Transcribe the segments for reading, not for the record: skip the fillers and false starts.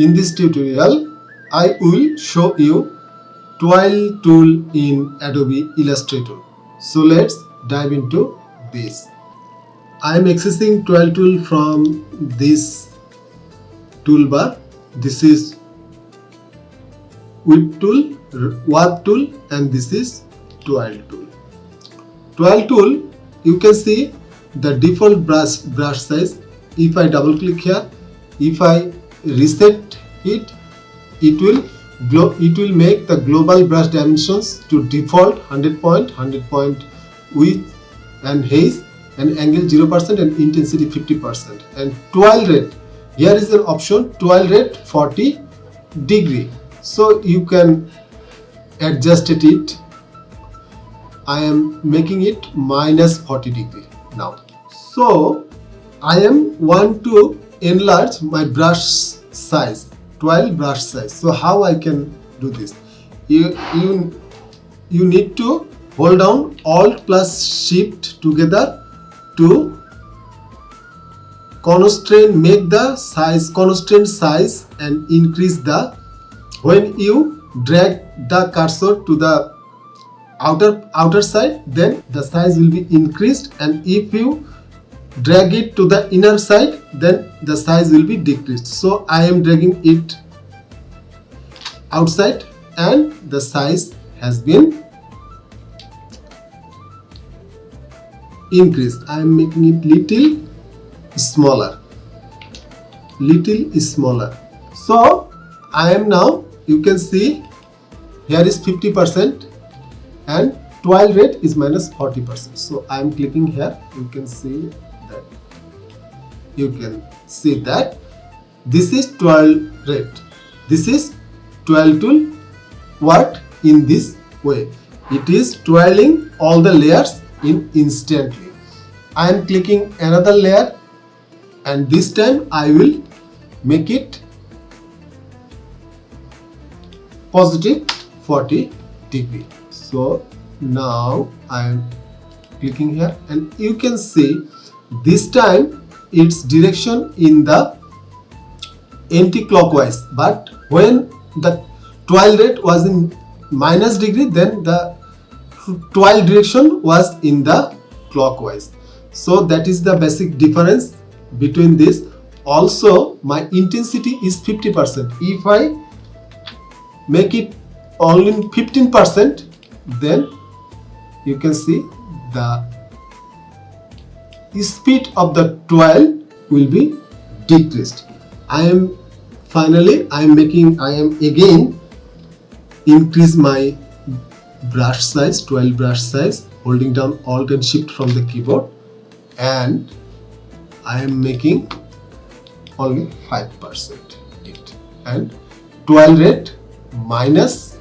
In this tutorial, I will show you Twirl Tool in Adobe Illustrator. So let's dive into this. I am accessing Twirl Tool from this toolbar. This is Whip Tool, Warp Tool, and this is Twirl Tool. Twirl Tool, you can see the default brush size. If I double click here, if I reset it, it will make the global brush dimensions to default 100 point width and haze and angle 0% and intensity 50%. And twirl rate, here is an option, twirl rate 40 degree. So you can adjust it. I am making it minus 40 degree now. So I want to enlarge my brush size, twirl brush size. So how I can do this? You need to hold down Alt plus Shift together to make the size constant size and increase the. When you drag the cursor to the outer side, then the size will be increased, and if you drag it to the inner side, then the size will be decreased. So I am dragging it outside and the size has been increased. I am making it little smaller. So I am now, you can see here is 50% and twirl rate is minus 40%. So I am clicking here. You can see that this is twirl rate. This is Twirl Tool work in this way. It is twirling all the layers instantly. I am clicking another layer, and this time I will make it positive 40 degree. So now I am clicking here, and you can see this time its direction in the anti-clockwise, but when the twirl rate was in minus degree, then the twirl direction was in the clockwise. So that is the basic difference between this. Also my intensity is 50%. If I make it only 15%, then you can see the speed of the twirl will be decreased. I am again increase my brush size, twirl brush size, holding down Alt and Shift from the keyboard, and I am making only 5% it, and twirl rate minus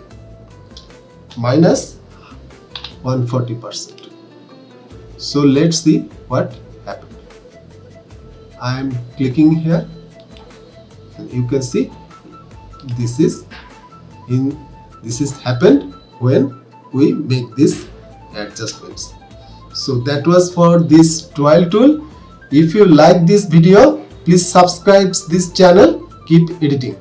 140%. So let's see what happened. I am clicking here, and you can see this is happened when we make these adjustments. So that was for this Twirl Tool. If you like this video, please subscribe this channel. Keep editing.